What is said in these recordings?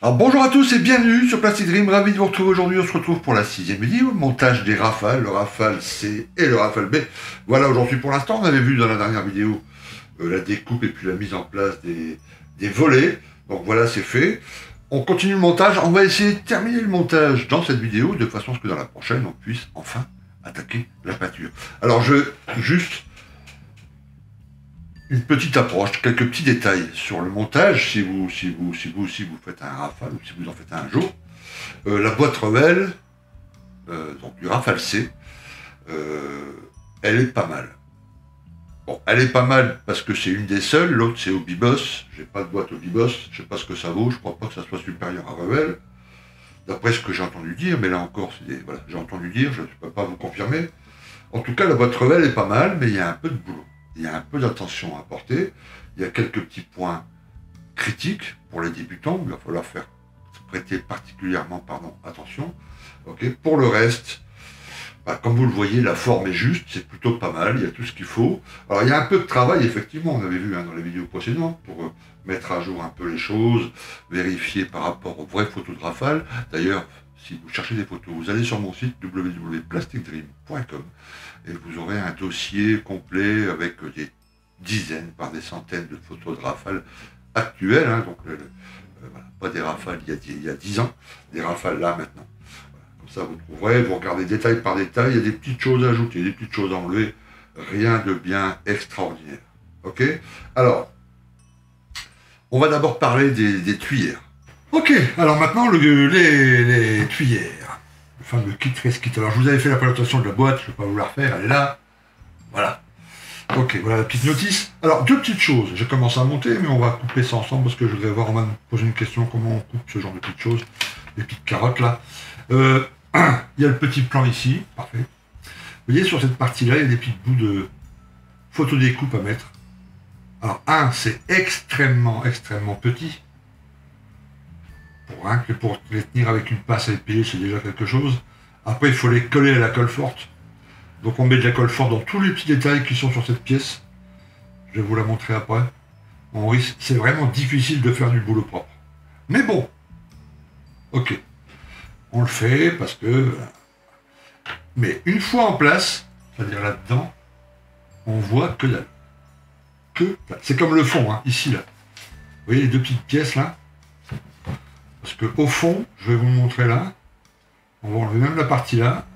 Alors bonjour à tous et bienvenue sur Plastic Dream, ravi de vous retrouver aujourd'hui. On se retrouve pour la 6e vidéo, montage des rafales, le rafale C et le rafale B. Voilà où j'en suis pour l'instant. On avait vu dans la dernière vidéo la découpe et puis la mise en place des volets. Donc voilà, c'est fait. On continue le montage. On va essayer de terminer le montage dans cette vidéo de façon à ce que dans la prochaine on puisse enfin attaquer la peinture. Alors juste une petite approche, quelques petits détails sur le montage, si vous faites un rafale ou si vous en faites un jour. La boîte Revell, donc du rafale C, elle est pas mal. Bon, elle est pas mal parce que c'est une des seules, l'autre c'est Hobbyboss, j'ai pas de boîte Hobbyboss, je sais pas ce que ça vaut, je crois pas que ça soit supérieur à Revell, d'après ce que j'ai entendu dire, mais là encore, voilà, j'ai entendu dire, je ne peux pas vous confirmer. En tout cas, la boîte Revell est pas mal, mais il y a un peu de boulot. Il y a un peu d'attention à apporter, il y a quelques petits points critiques pour les débutants, où il va falloir prêter particulièrement attention. Okay. Pour le reste, comme vous le voyez, la forme est juste, c'est plutôt pas mal, il y a tout ce qu'il faut. Alors il y a un peu de travail, effectivement, on avait vu dans les vidéos précédentes, pour mettre à jour un peu les choses, vérifier par rapport aux vraies photos de rafale. D'ailleurs, si vous cherchez des photos, vous allez sur mon site www.plasticdream.com et vous aurez un dossier complet avec des dizaines, par des centaines de photos de rafales actuelles, hein, donc voilà, pas des rafales il y a 10 ans, des rafales là maintenant. Voilà, comme ça vous trouverez, vous regardez détail par détail, il y a des petites choses à ajouter, des petites choses à enlever, rien de bien extraordinaire. Ok. Alors, on va d'abord parler des tuyères. Ok, alors maintenant les tuyères, le fameux kit restkit. Alors je vous avais fait la présentation de la boîte, je ne vais pas vous la refaire, elle est là. Voilà. Ok, voilà la petite notice. Alors deux petites choses, j'ai commencé à monter, mais on va couper ça ensemble parce que je voudrais voir Roman me poser une question, comment on coupe ce genre de petites choses, des petites carottes là. Il y a le petit plan ici, parfait. Vous voyez sur cette partie-là, il y a des petites bouts de photo découpe à mettre. Alors c'est extrêmement petit. Pour les tenir avec une passe à épiler, c'est déjà quelque chose. Après, il faut les coller à la colle forte. Donc on met de la colle forte dans tous les petits détails qui sont sur cette pièce. Je vais vous la montrer après. C'est vraiment difficile de faire du boulot propre. Mais bon, ok. On le fait parce que... Mais une fois en place, c'est-à-dire là-dedans, on voit que dalle. C'est comme le fond, hein, ici, là. Vous voyez les deux petites pièces, là? Parce que au fond, je vais vous montrer là, on va enlever même la partie là.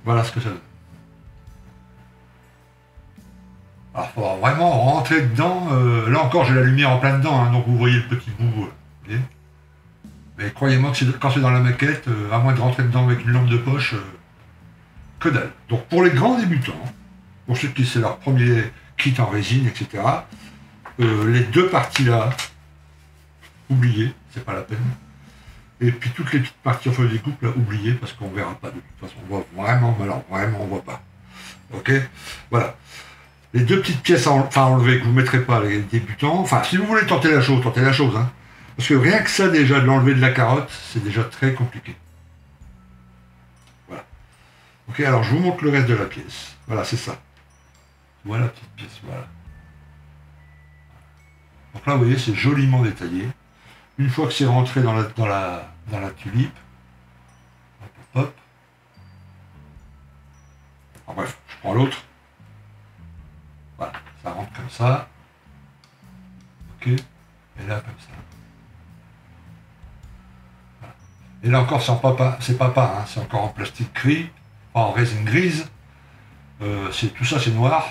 Voilà ce que ça donne. Alors il faut vraiment rentrer dedans. Là encore, j'ai la lumière en plein dedans, hein, donc vous voyez le petit bout. Mais croyez-moi que quand c'est dans la maquette, à moins de rentrer dedans avec une lampe de poche, que dalle. Donc pour les grands débutants, pour ceux qui c'est leur premier kit en résine, etc., les deux parties là, oubliez, c'est pas la peine. Et puis toutes les petites parties en feuille de découpe là, oubliez, parce qu'on verra pas de toute façon. On voit vraiment, mais alors vraiment on voit pas. Ok. Voilà. Les deux petites pièces à enlever que vous ne mettrez pas les débutants. Enfin, si vous voulez tenter la chose, hein. Parce que rien que ça déjà, de l'enlever de la carotte, c'est déjà très compliqué. Voilà. Ok, alors je vous montre le reste de la pièce. Voilà, c'est ça. Voilà la petite pièce, voilà. Donc là, vous voyez, c'est joliment détaillé. Une fois que c'est rentré dans la tulipe, hop. En bref, je prends l'autre. Voilà, ça rentre comme ça. Ok, et là comme ça. Voilà. Et là encore, c'est papa, hein, c'est encore en plastique gris, pas en résine grise. Tout ça, c'est noir.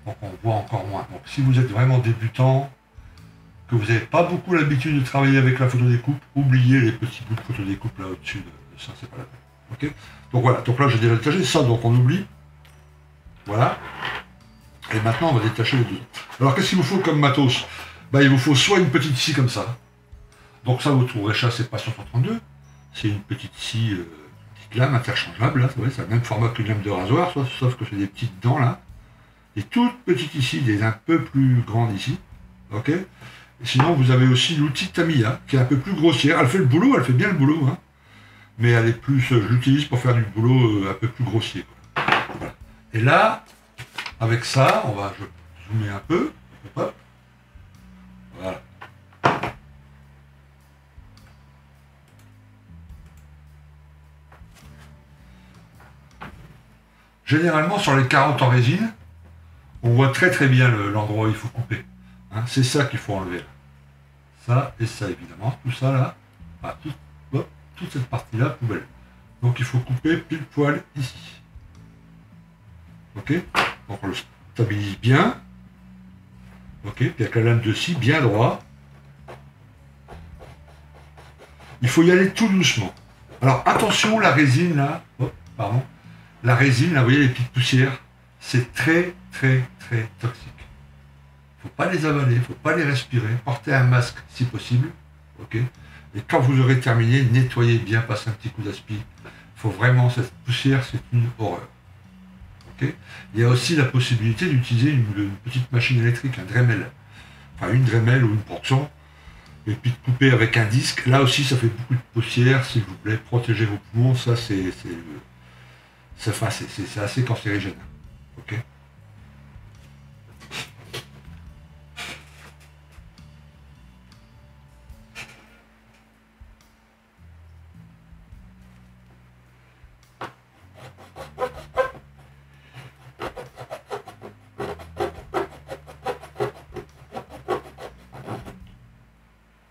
Donc on voit encore moins. Donc si vous êtes vraiment débutant, que vous n'avez pas beaucoup l'habitude de travailler avec la photo découpe, oubliez les petits bouts de photo découpe là au-dessus de ça, c'est pas la peine. Ok. Donc voilà, donc là j'ai déjà détaché ça, donc on oublie. Voilà. Et maintenant on va détacher les deux. Alors qu'est-ce qu'il vous faut comme matos? Il vous faut soit une petite scie comme ça. Donc ça vous trouverez ça, c'est pas 132. C'est une petite scie, petite lame interchangeable, là, vous voyez, c'est le même format qu'une lame de rasoir, sauf que c'est des petites dents là. Des toutes petites ici, des un peu plus grandes ici. Ok. Sinon, vous avez aussi l'outil Tamiya, qui est un peu plus grossière. Elle fait le boulot, elle fait bien le boulot. Hein. mais elle est plus, je l'utilise pour faire du boulot un peu plus grossier, quoi. Voilà. Et là, avec ça, je vais zoomer un peu. Hop. Voilà. Généralement, sur les carottes en résine, on voit très très bien l'endroit où il faut couper. Hein, c'est ça qu'il faut enlever. Là. Ça et ça, évidemment. Tout ça là, voilà, toute cette partie-là, poubelle. Donc il faut couper pile poil ici. Ok. Donc on le stabilise bien. Ok. Puis avec la lame de scie bien droit. Il faut y aller tout doucement. Alors attention, la résine là, pardon. La résine, là, vous voyez les petites poussières, c'est très, très, très toxique. Il ne faut pas les avaler, il ne faut pas les respirer. Portez un masque si possible. Ok. Et quand vous aurez terminé, nettoyez bien, passez un petit coup d'aspi. Il faut vraiment, cette poussière, c'est une horreur. Ok. Il y a aussi la possibilité d'utiliser une petite machine électrique, un Dremel. Enfin, une Dremel ou une portion. Et puis de couper avec un disque. Là aussi, ça fait beaucoup de poussière. S'il vous plaît, protégez vos poumons. Ça, c'est assez cancérigène. Ok.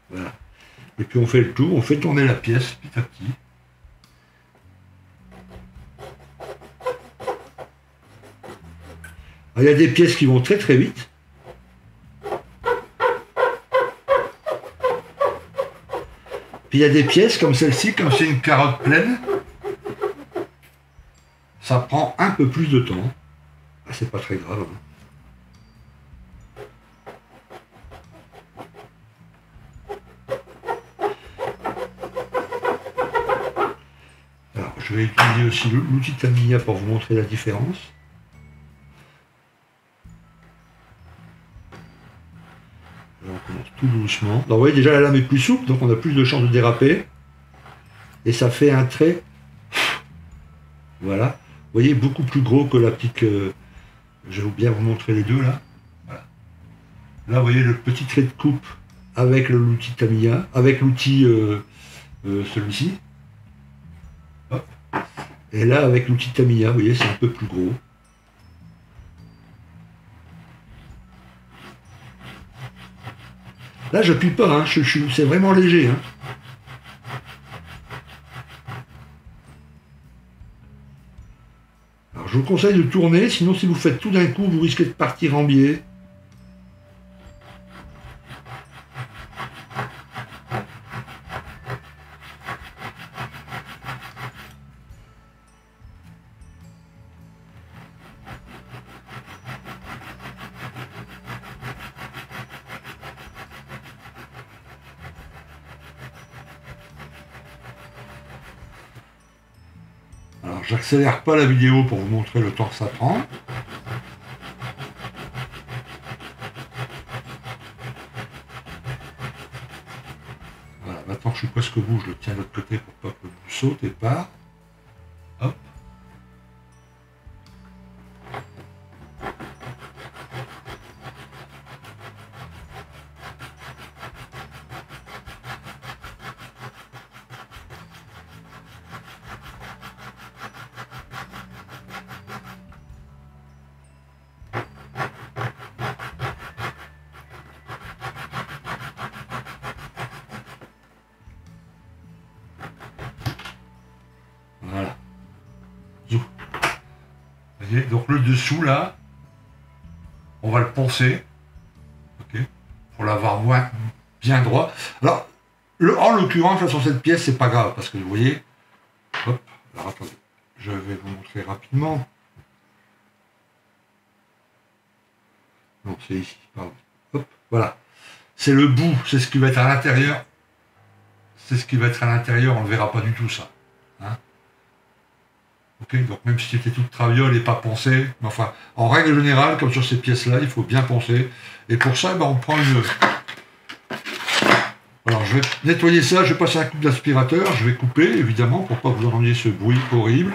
Voilà. Et puis on fait le tour, on fait tourner la pièce petit à petit. Il y a des pièces qui vont très très vite. Puis il y a des pièces comme celle-ci, comme c'est une carotte pleine, ça prend un peu plus de temps. Ah, c'est pas très grave. Hein. Alors je vais utiliser aussi l'outil Tamiya pour vous montrer la différence. On commence tout doucement. Donc, vous voyez déjà la lame est plus souple, donc on a plus de chances de déraper. Et ça fait un trait. Voilà. Vous voyez, beaucoup plus gros que la petite. Je vais bien vous montrer les deux là. Voilà. Là, vous voyez le petit trait de coupe avec l'outil Tamiya, avec l'outil celui-ci. Et là, avec l'outil Tamiya, vous voyez, c'est un peu plus gros. Là, je n'appuie pas, hein, c'est vraiment léger. Hein. Alors, je vous conseille de tourner, sinon si vous faites tout d'un coup, vous risquez de partir en biais. Alors, j'accélère pas la vidéo pour vous montrer le temps que ça prend. Voilà, maintenant que je suis presque au bout, je le tiens de l'autre côté pour pas que le bout saute et part. Hop. Voilà. Zou. Vous voyez, donc le dessous là, on va le poncer, ok, pour l'avoir bien droit. Alors, en l'occurrence, sur cette pièce, c'est pas grave, parce que vous voyez, hop, alors attendez, je vais vous montrer rapidement. Non, c'est ici, pardon. Hop, voilà. C'est le bout, c'est ce qui va être à l'intérieur. C'est ce qui va être à l'intérieur, on ne verra pas du tout ça. Hein. Ok, donc même si c'était toute traviole et pas poncé, mais enfin, en règle générale, comme sur ces pièces-là, il faut bien poncer. Et pour ça, ben, on prend une... Voilà, Alors je vais nettoyer ça, je vais passer un coup d'aspirateur, je vais couper évidemment pour pas que vous entendiez ce bruit horrible.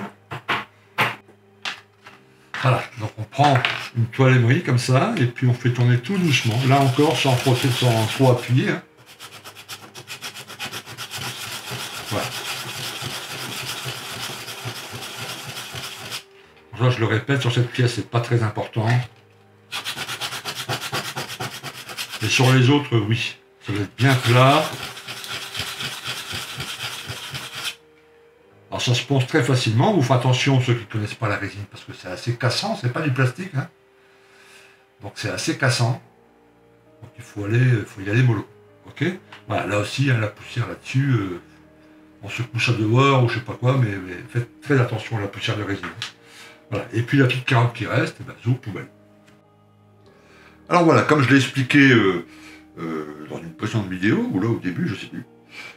Voilà, donc on prend une toile émerie comme ça, et puis on fait tourner tout doucement. Là encore, sans trop appuyer. Hein. Voilà. Ça, je le répète, sur cette pièce, c'est pas très important. Et sur les autres, oui. Ça va être bien plat. Alors ça se ponce très facilement. Vous faites attention, ceux qui ne connaissent pas la résine, parce que c'est assez cassant, c'est pas du plastique. Hein. Donc c'est assez cassant. Donc il faut y aller mollo. Ok. Voilà, là aussi, hein, la poussière là-dessus, on secoue ça dehors ou je sais pas quoi, mais faites très attention à la poussière de résine. Voilà. Et puis la petite carotte qui reste, ben, zou, poubelle. Alors voilà, comme je l'ai expliqué dans une précédente vidéo, ou là au début, je sais plus.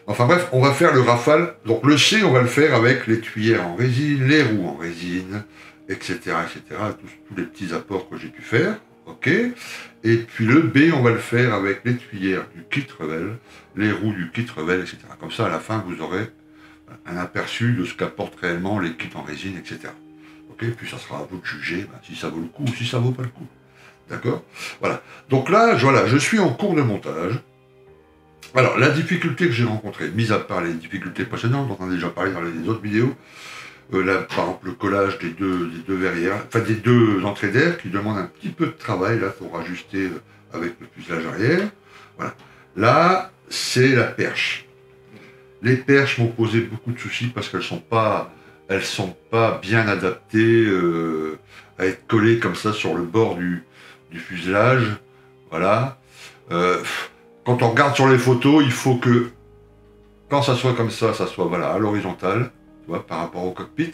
Enfin bref, on va faire le rafale. Donc le C, on va le faire avec les tuyères en résine, les roues en résine, etc., etc. Tous les petits apports que j'ai pu faire. Ok. Et puis le B, on va le faire avec les tuyères du kit Revell, les roues du kit Revell, etc. Comme ça, à la fin, vous aurez un aperçu de ce qu'apportent réellement les kits en résine, etc. Ok. Puis ça sera à vous de juger si ça vaut le coup ou si ça vaut pas le coup. D'accord. Voilà. Donc là, voilà, je suis en cours de montage. Alors, la difficulté que j'ai rencontrée, mis à part les difficultés précédentes, dont on a déjà parlé dans les autres vidéos, là, par exemple, le collage des deux verrières, enfin des deux entrées d'air, qui demande un petit peu de travail, là, pour ajuster avec le fuselage arrière. Voilà. Là, c'est la perche. Les perches m'ont posé beaucoup de soucis parce qu'elles sont pas bien adaptées à être collées comme ça sur le bord du fuselage. Voilà. Quand on regarde sur les photos, il faut que, quand ça soit comme ça soit voilà, à l'horizontale, tu vois, par rapport au cockpit.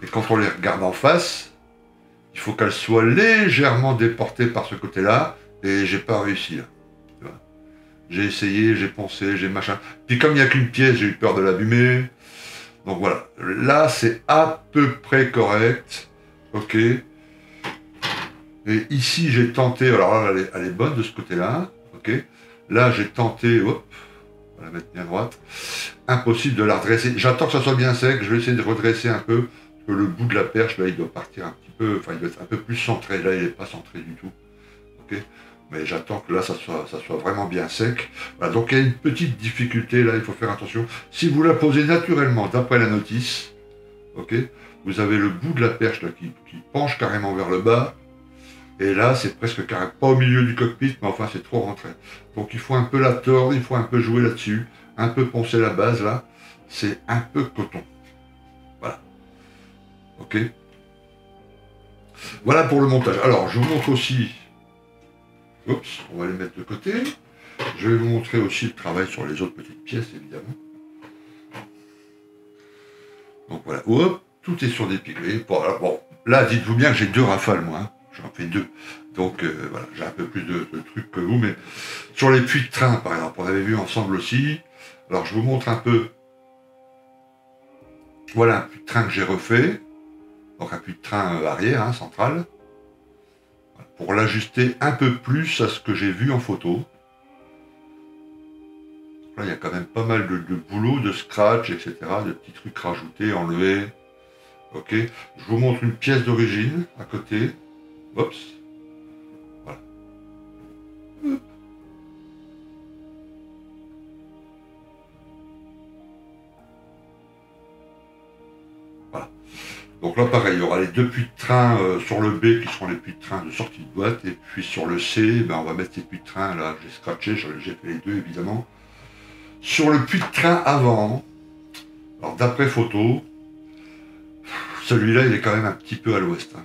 Et quand on les regarde en face, il faut qu'elles soient légèrement déportées par ce côté-là, et j'ai pas réussi là. Tu vois. J'ai essayé, j'ai pensé, j'ai machin. Puis comme il n'y a qu'une pièce, j'ai eu peur de l'abîmer. Donc voilà, là c'est à peu près correct. Ok. Et ici j'ai tenté, alors là elle est bonne de ce côté-là. Ok. Là, j'ai tenté, hop, on va la mettre bien droite, impossible de la redresser. J'attends que ça soit bien sec, je vais essayer de redresser un peu, parce que le bout de la perche, là, il doit partir un petit peu, enfin, il doit être un peu plus centré. Là, il n'est pas centré du tout. Ok. Mais j'attends que là, ça soit vraiment bien sec. Voilà, donc il y a une petite difficulté, là, il faut faire attention. Si vous la posez naturellement, d'après la notice, ok, vous avez le bout de la perche, là, qui penche carrément vers le bas. Et là, c'est presque carrément pas au milieu du cockpit, mais enfin, c'est trop rentré. Donc, il faut un peu la tordre, il faut un peu jouer là-dessus, un peu poncer la base, là. C'est un peu coton. Voilà. Ok. Voilà pour le montage. Alors, je vous montre aussi... Oups, on va les mettre de côté. Je vais vous montrer aussi le travail sur les autres petites pièces, évidemment. Donc, voilà. Hop, tout est sur des pigmées. Bon, là, dites-vous bien que j'ai 2 rafales, moi. Hein. J'en fais 2. Donc voilà, j'ai un peu plus de trucs que vous, mais sur les puits de train, par exemple, on avait vu ensemble aussi. Alors je vous montre un peu. Voilà un puits de train que j'ai refait. Donc un puits de train arrière, hein, central. Voilà, pour l'ajuster un peu plus à ce que j'ai vu en photo. Là, il y a quand même pas mal de boulot, de scratch, etc. De petits trucs rajoutés, enlevés. Ok. Je vous montre une pièce d'origine à côté. Oups. Voilà. Voilà. Donc là, pareil, il y aura les 2 puits de train sur le B qui seront les puits de train de sortie de boîte. Et puis sur le C, ben, on va mettre ces puits de train là, j'ai scratché, j'ai fait les 2 évidemment. Sur le puits de train avant, alors d'après photo, celui-là, il est quand même un petit peu à l'ouest, hein,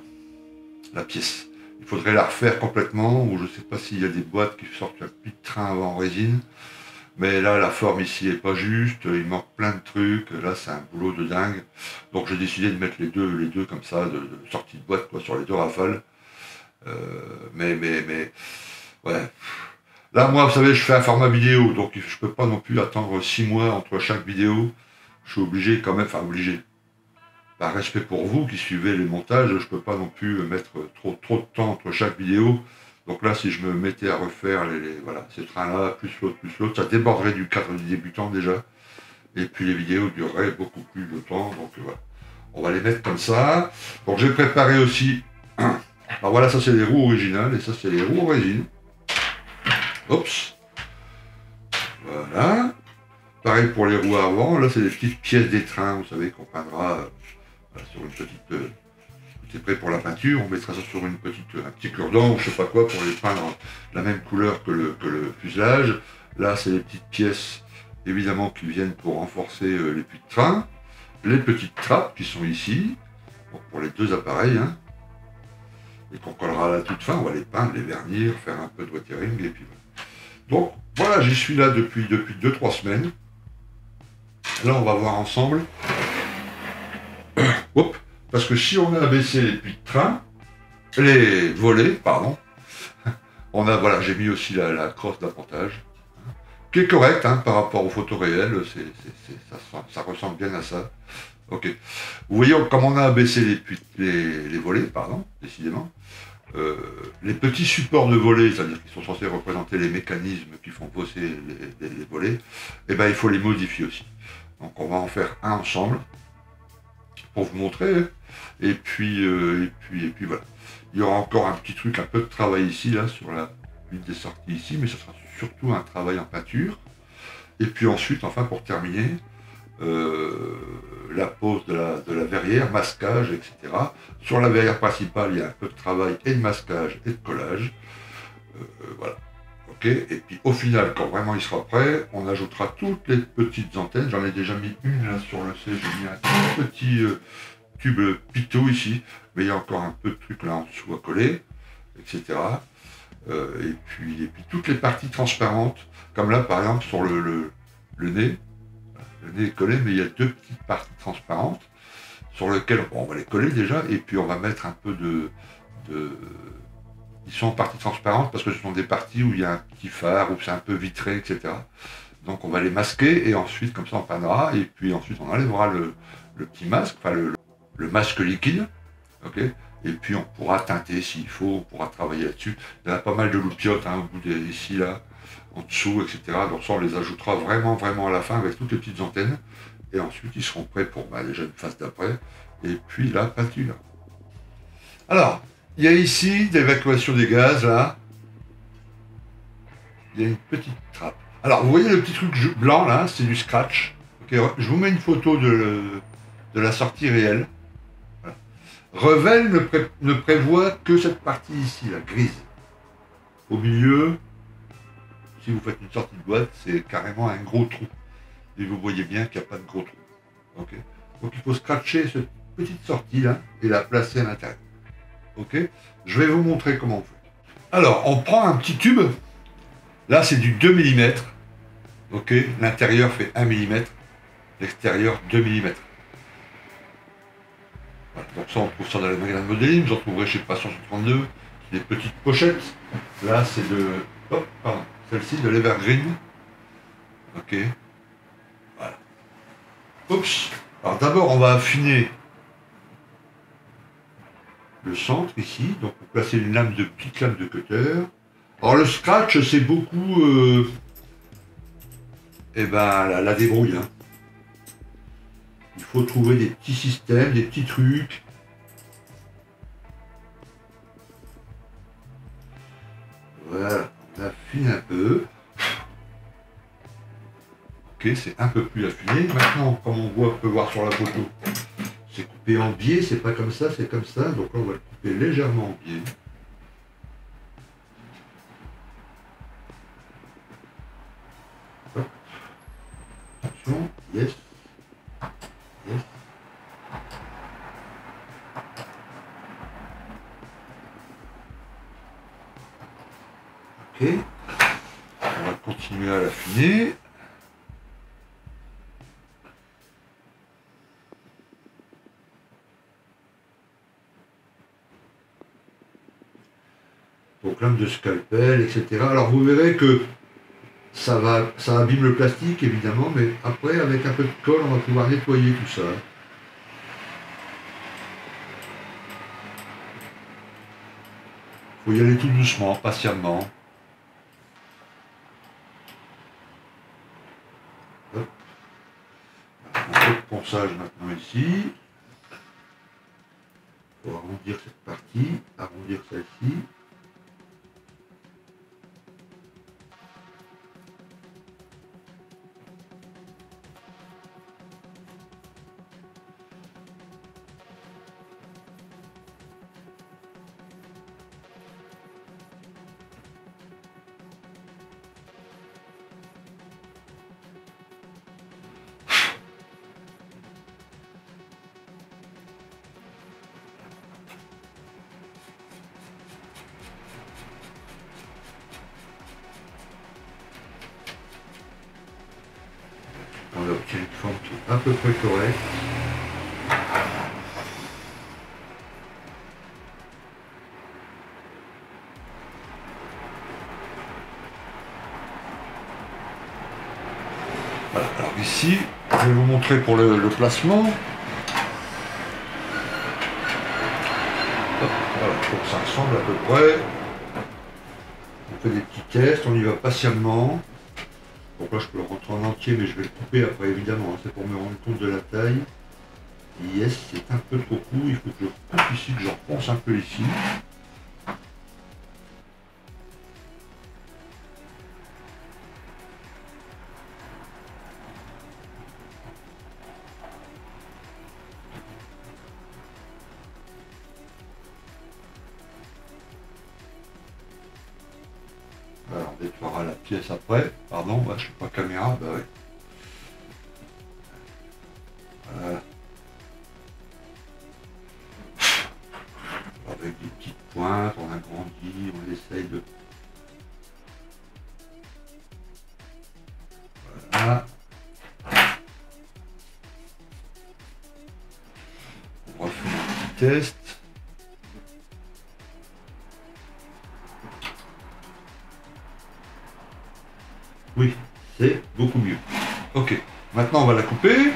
la pièce. Il faudrait la refaire complètement, ou je ne sais pas s'il y a des boîtes qui sortent un puits de train avant en résine. Mais là, la forme ici est pas juste, il manque plein de trucs, là c'est un boulot de dingue. Donc j'ai décidé de mettre les deux comme ça, de sortie de boîte quoi, sur les 2 rafales. Mais, ouais. Là, moi, vous savez, je fais un format vidéo, donc je peux pas non plus attendre 6 mois entre chaque vidéo. Je suis obligé quand même, enfin obligé. Par respect pour vous qui suivez les montages, je peux pas non plus mettre trop de temps entre chaque vidéo. Donc là, si je me mettais à refaire voilà, ces trains-là, plus l'autre, ça déborderait du cadre du débutant déjà. Et puis les vidéos dureraient beaucoup plus de temps. Donc voilà. On va les mettre comme ça. Donc j'ai préparé aussi. Alors voilà, ça c'est les roues originales et ça c'est les roues en résine. Oups. Voilà. Pareil pour les roues avant. Là c'est les petites pièces des trains, vous savez, qu'on peindra voilà, sur une petite. C'est prêt pour la peinture. On mettra ça sur un petit cure-dent ou je sais pas quoi pour les peindre la même couleur que le fuselage. Là c'est les petites pièces évidemment qui viennent pour renforcer les puits de train. Les petites trappes qui sont ici, bon, pour les deux appareils, hein, et qu'on collera à la toute fin, on va les peindre, les vernir, faire un peu de watering, et puis voilà. Donc voilà, j'y suis là depuis 2-3 semaines. Là on va voir ensemble. Hop, parce que si on a abaissé les puits de train, les volets, pardon, on a, voilà, j'ai mis aussi la crosse d'appontage, qui est correcte hein, par rapport aux photos réelles, ça ressemble bien à ça. Ok. Vous voyez, comme on a abaissé les volets, pardon, décidément, les petits supports de volets, c'est-à-dire qui sont censés représenter les mécanismes qui font bosser les volets, eh ben, il faut les modifier aussi. Donc on va en faire un ensemble, pour vous montrer, et puis voilà. Il y aura encore un petit truc, un peu de travail ici, là, sur une des sorties ici, mais ce sera surtout un travail en peinture. Et puis ensuite, enfin, pour terminer, la pose de la verrière, masquage, etc. Sur la verrière principale, il y a un peu de travail et de masquage et de collage. Voilà. Ok. Et puis au final, quand vraiment il sera prêt, on ajoutera toutes les petites antennes. J'en ai déjà mis une là sur le C, j'ai mis un tout petit tube pitot ici, mais il y a encore un peu de trucs là en dessous à coller, etc. Et puis toutes les parties transparentes, comme là par exemple sur le nez. Le nez est collé, mais il y a deux petites parties transparentes sur lesquelles on va les coller déjà, et puis on va mettre un peu Ils sont en partie transparentes parce que ce sont des parties où il y a un petit phare, où c'est un peu vitré, etc. Donc on va les masquer, et ensuite, comme ça, on peindra, et puis ensuite, on enlèvera le petit masque, enfin le masque liquide, ok. Et puis on pourra teinter s'il faut, on pourra travailler là-dessus. Il y en a pas mal de loupiottes hein, au bout ici, là, en dessous, etc. Donc ça, on les ajoutera vraiment à la fin avec toutes les petites antennes. Et ensuite, ils seront prêts pour déjà une phase d'après. Et puis la peinture. Alors, il y a ici l'évacuation des gaz, là. Il y a une petite trappe. Alors, vous voyez le petit truc blanc, là, c'est du scratch. Okay, je vous mets une photo de la sortie réelle. Voilà. Revel ne prévoit que cette partie ici, la grise. Au milieu, si vous faites une sortie de boîte, c'est carrément un gros trou. Et vous voyez bien qu'il n'y a pas de gros trou. Okay. Donc il faut scratcher cette petite sortie là et la placer à l'intérieur. Ok. Je vais vous montrer comment on fait. Alors, on prend un petit tube. Là, c'est du 2 mm. Ok. L'intérieur fait 1 mm. L'extérieur 2 mm. Voilà. Donc ça, on trouve ça dans les magasins de modeling. Vous en trouverez chez Passion 32. Des petites pochettes. Là, c'est de... Hop, pardon. Celle-ci de l'Evergreen. Ok. Voilà. Oups. Alors d'abord, on va affiner le centre ici. Donc pour placer une petite lame de cutter. Alors le scratch, c'est beaucoup la débrouille. Hein. Il faut trouver des petits systèmes, des petits trucs. Voilà, on affine un peu. Ok, c'est un peu plus affiné. Maintenant, comme on peut voir sur la photo, c'est coupé en biais, c'est pas comme ça, c'est comme ça. Donc là, on va le couper légèrement en biais. Hop. Attention, yes. Yes. Ok. On va continuer à l'affiner. Donc lame de scalpel, etc. Alors vous verrez que ça abîme le plastique évidemment, mais après avec un peu de colle on va pouvoir nettoyer tout ça. faut y aller tout doucement, patiemment. Hop. Un peu de ponçage maintenant ici. Il faut arrondir cette partie, arrondir celle-ci. On obtient une forme qui est à peu près correcte. Voilà, alors ici, je vais vous montrer pour le placement. Hop, voilà, pour que ça ressemble à peu près. On fait des petits tests, on y va patiemment. Donc là je peux le rentrer en entier, mais je vais le couper après évidemment, hein, c'est pour me rendre compte de la taille. Yes, c'est un peu trop court, il faut que je coupe ici, que je reponce un peu ici. Alors on nettoiera la pièce après, pardon, je suis pas caméra, bah ouais. Voilà. Avec des petites pointes, on agrandit, on essaye de... Voilà. On refait un petit test. Oui, c'est beaucoup mieux. Ok, maintenant on va la couper.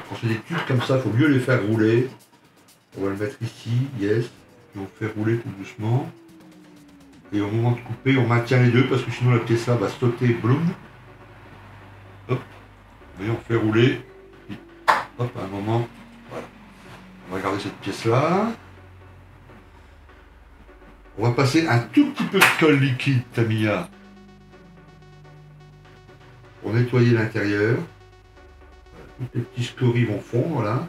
Quand c'est des tubes comme ça, il faut mieux les faire rouler. On va le mettre ici, yes. Et on fait rouler tout doucement. Et au moment de couper, on maintient les deux parce que sinon la pièce là va sauter, bloum. Hop. Et on fait rouler. Et hop, à un moment. Voilà. On va garder cette pièce là. On va passer un tout petit peu de colle liquide, Tamiya, pour nettoyer l'intérieur. Voilà, tous les petits scories vont fondre là.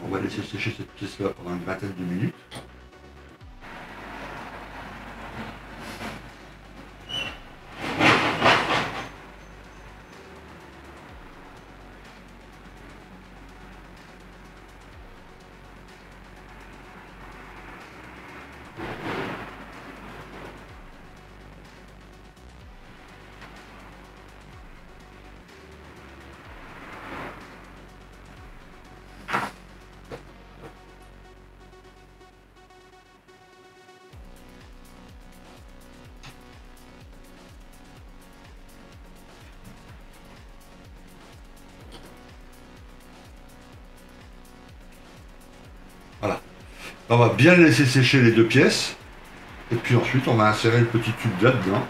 On va laisser sécher cette pièce là pendant une vingtaine de minutes. Voilà. On va bien laisser sécher les deux pièces. Et puis ensuite, on va insérer le petit tube là-dedans.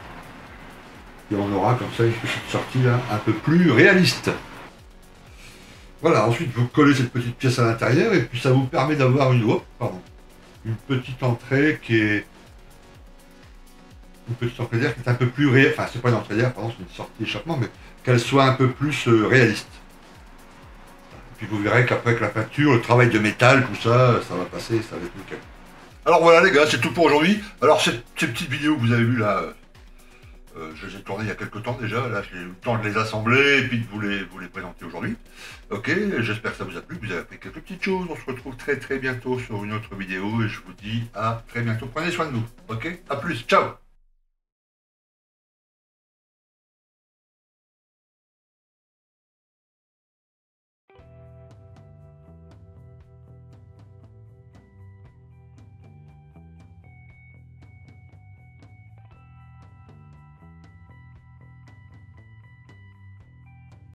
Et on aura comme ça une petite sortie là, un peu plus réaliste. Voilà, ensuite vous collez cette petite pièce à l'intérieur et puis ça vous permet d'avoir une petite entrée qui est... Une petite entrée d'air qui est un peu plus réaliste. Enfin, c'est pas une entrée d'air, pardon, c'est une sortie d'échappement, mais qu'elle soit un peu plus réaliste. Et puis vous verrez qu'après que la peinture, le travail de métal, tout ça, ça va passer, ça va être nickel. Alors voilà les gars, c'est tout pour aujourd'hui. Alors ces petites vidéos que vous avez vues là, je les ai tournées il y a quelques temps déjà. Là j'ai eu le temps de les assembler et puis de vous les présenter aujourd'hui. Ok, j'espère que ça vous a plu, que vous avez appris quelques petites choses. On se retrouve très bientôt sur une autre vidéo et je vous dis à très bientôt. Prenez soin de vous. Ok, à plus, ciao.